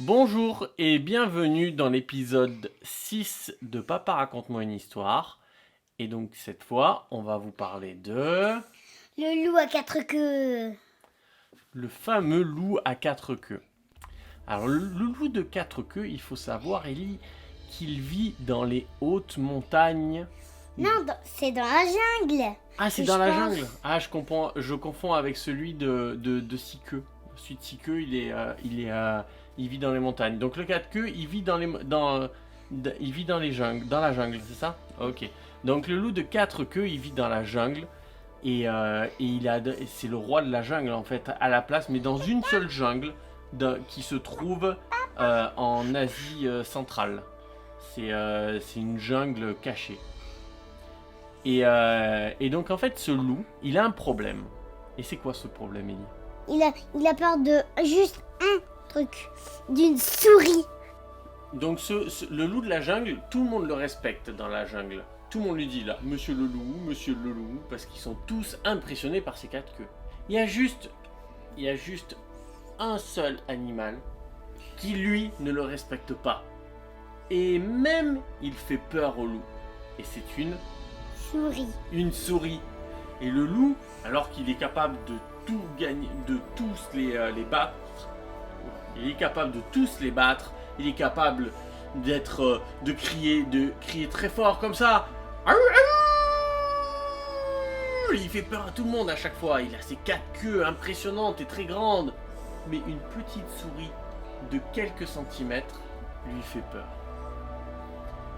Bonjour et bienvenue dans l'épisode 6 de Papa raconte-moi une histoire. Et donc cette fois, on va vous parler de... Le loup à quatre queues. le fameux loup à quatre queues. Alors le loup de quatre queues, il faut savoir, Ellie, qu'il vit dans les hautes montagnes. Non, c'est dans la jungle. Ah, c'est Que dans je la pense. jungle. Ah, je confonds avec celui de six queues. Celui de six queues, il vit dans les montagnes. Donc le quatre queues, il vit il vit dans les jungles, dans la jungle, c'est ça? Ok. Donc le loup de quatre queues, il vit dans la jungle et c'est le roi de la jungle en fait à la place, mais dans une seule jungle qui se trouve en Asie centrale. C'est une jungle cachée. Et donc en fait ce loup, il a un problème. Et c'est quoi ce problème, Ellie? Il a peur de juste un truc. D'une souris. Donc le loup de la jungle, tout le monde le respecte dans la jungle. Tout le monde lui dit là, monsieur le loup, parce qu'ils sont tous impressionnés par ses quatre queues. Il y a juste un seul animal qui lui ne le respecte pas. Et même il fait peur au loup. Et c'est une souris. Et le loup, alors qu'il est capable de tout gagner, de tous les battre, il est capable de tous les battre, il est capable de crier très fort comme ça. Il fait peur à tout le monde à chaque fois. Il a ses quatre queues impressionnantes et très grandes. Mais une petite souris de quelques centimètres lui fait peur.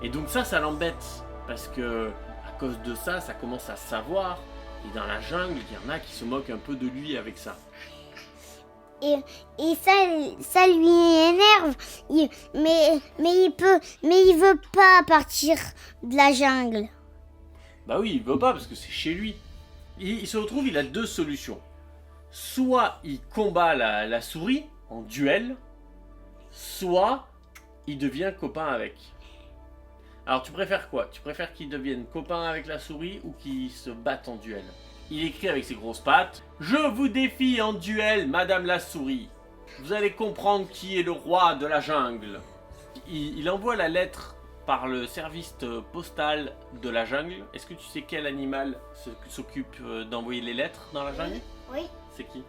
Et donc ça l'embête. Parce que à cause de ça commence à se savoir. Et dans la jungle, il y en a qui se moquent un peu de lui avec ça. Et ça lui énerve. Mais il veut pas partir de la jungle. Bah oui, il veut pas parce que c'est chez lui. Il se retrouve, il a deux solutions. Soit il combat la souris en duel, soit il devient copain avec. Alors tu préfères quoi? Tu préfères qu'il devienne copain avec la souris ou qu'il se batte en duel? Il écrit avec ses grosses pattes: Je vous défie en duel, madame la souris. Vous allez comprendre qui est le roi de la jungle. Il envoie la lettre par le service postal de la jungle. Est-ce que tu sais quel animal s'occupe d'envoyer les lettres dans la jungle? Oui. C'est qui?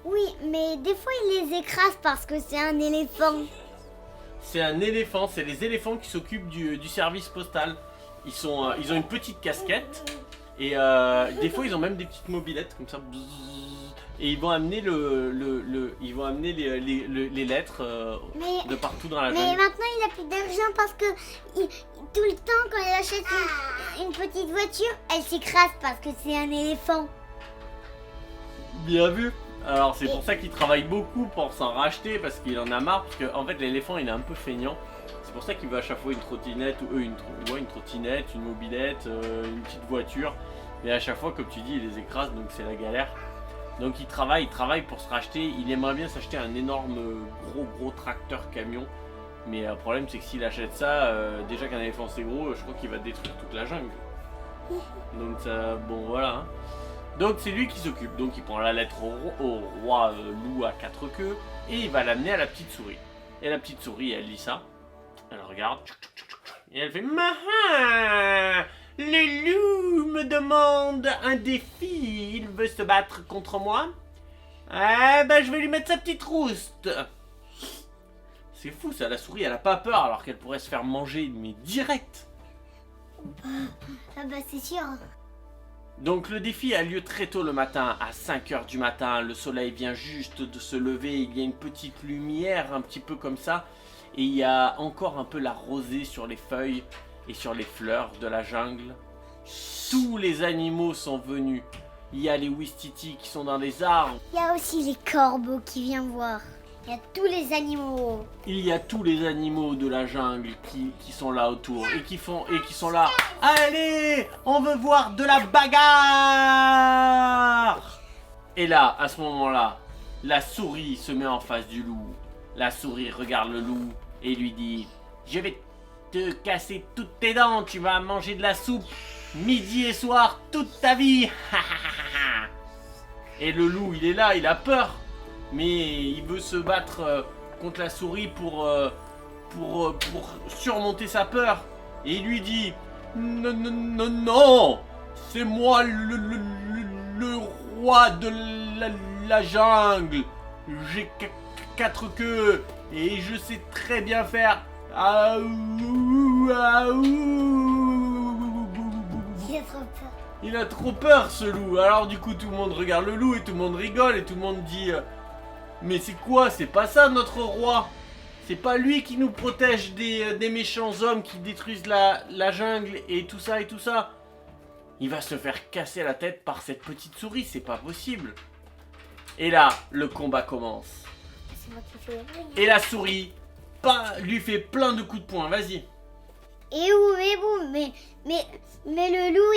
Oui, mais des fois il les écrase parce que c'est un éléphant. C'est un éléphant, c'est les éléphants qui s'occupent du service postal. Ils ont une petite casquette et des fois ils ont même des petites mobylettes comme ça. Et ils vont amener les lettres de partout dans la Mais jungle. maintenant il a plus d'argent parce que tout le temps quand il achète une petite voiture, elle s'écrase parce que c'est un éléphant. Bien vu. Alors c'est pour ça qu'il travaille beaucoup pour s'en racheter parce qu'il en a marre parce qu'en fait l'éléphant il est un peu feignant. C'est pour ça qu'il veut à chaque fois une trottinette ou une trottinette, une mobilette, une petite voiture. Mais à chaque fois comme tu dis il les écrase donc c'est la galère. Donc il travaille pour se racheter. Il aimerait bien s'acheter un énorme gros tracteur camion. Mais le problème c'est que s'il achète ça, déjà qu'un éléphant c'est gros, je crois qu'il va détruire toute la jungle. Donc ça, bon voilà. Hein. Donc c'est lui qui s'occupe. Donc il prend la lettre au roi loup à quatre queues et il va l'amener à la petite souris. Et la petite souris, elle lit ça. Elle regarde. Et elle fait: Maha! Le loup me demande un défi. Il veut se battre contre moi. Ah ben je vais lui mettre sa petite rouste. C'est fou ça, la souris elle a pas peur alors qu'elle pourrait se faire manger mais direct. Ah bah c'est sûr. Donc le défi a lieu très tôt le matin, à 5h du matin, le soleil vient juste de se lever, il y a une petite lumière un petit peu comme ça, et il y a encore un peu la rosée sur les feuilles et sur les fleurs de la jungle. Tous les animaux sont venus, il y a les ouistiti qui sont dans les arbres, Il y a aussi les corbeaux qui viennent voir. Il y a tous les animaux. il y a tous les animaux de la jungle qui sont là autour et qui sont là. Allez, on veut voir de la bagarre. Et là, à ce moment-là, la souris se met en face du loup. La souris regarde le loup et lui dit: Je vais te casser toutes tes dents, tu vas manger de la soupe midi et soir toute ta vie. Et le loup, il est là, il a peur. Mais il veut se battre contre la souris pour surmonter sa peur. Et il lui dit non, non, non, non, c'est moi le roi de la jungle. J'ai 4 queues et je sais très bien faire. Aouh, aouh. Il a trop peur. Il a trop peur ce loup. Alors du coup tout le monde regarde le loup et tout le monde rigole et tout le monde dit mais c'est quoi? C'est pas ça notre roi. C'est pas lui qui nous protège des méchants hommes qui détruisent la jungle et tout ça et tout ça. Il va se faire casser la tête par cette petite souris, c'est pas possible. Et là, le combat commence. C'est moi qui fais le bruit. Et la souris lui fait plein de coups de poing, vas-y. Et boum, mais le loup,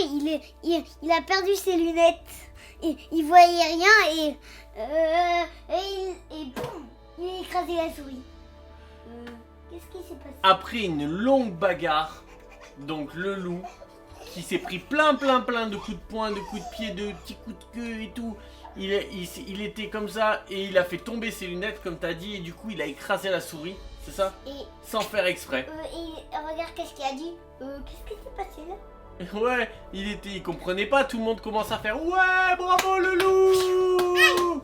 il a perdu ses lunettes. Il voyait rien et boum, il a écrasé la souris. Qu'est-ce qui s'est passé? Après une longue bagarre, donc le loup, qui s'est pris plein de coups de poing, de coups de pied, de petits coups de queue et tout, il était comme ça et il a fait tomber ses lunettes comme t'as dit et du coup il a écrasé la souris, c'est ça? Sans faire exprès. Et regarde qu'est-ce qu'il a dit. Qu'est-ce qui s'est passé là? Ouais, il comprenait pas, tout le monde commence à faire ouais, bravo le loup.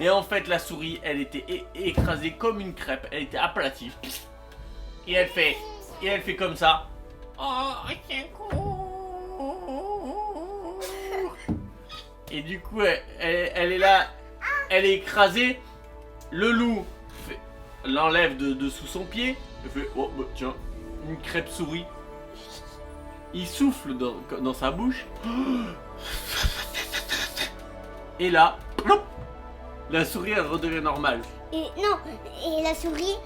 Et en fait la souris, elle était écrasée comme une crêpe, elle était aplatie. Et elle fait comme ça. Oh, c'est cool. Et du coup, elle est là, elle est écrasée. Le loup l'enlève de sous son pied. Il fait oh bah, tiens, une crêpe souris. Il souffle dans sa bouche. Et là, la souris elle redevient normale. Et la souris.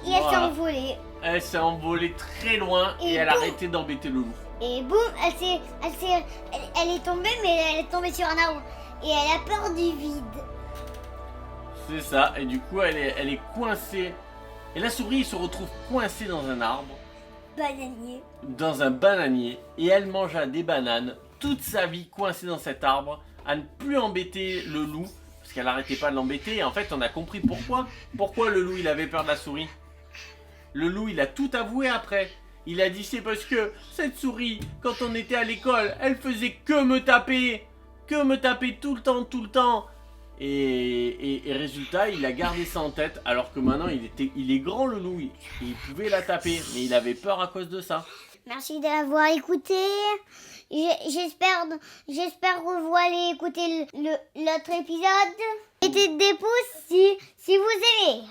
Et elle s'est envolée. Elle s'est envolée très loin et elle a arrêté d'embêter le loup. Et boum, elle est tombée, mais elle est tombée sur un arbre. Et elle a peur du vide. C'est ça, et du coup elle est coincée. Et la souris se retrouve coincée dans un arbre. Bananier. Dans un bananier. Et elle mangea des bananes toute sa vie coincée dans cet arbre. À ne plus embêter le loup. Parce qu'elle n'arrêtait pas de l'embêter. Et en fait on a compris pourquoi. Pourquoi le loup il avait peur de la souris. Le loup il a tout avoué après. Il a dit c'est parce que cette souris, quand on était à l'école, elle faisait que me taper. Que me taper tout le temps. Et résultat, il a gardé ça en tête, alors que maintenant il est grand le loup, il pouvait la taper, mais il avait peur à cause de ça. Merci d'avoir écouté. J'espère que vous allez écouter l'autre épisode. Mettez des pouces si vous aimez.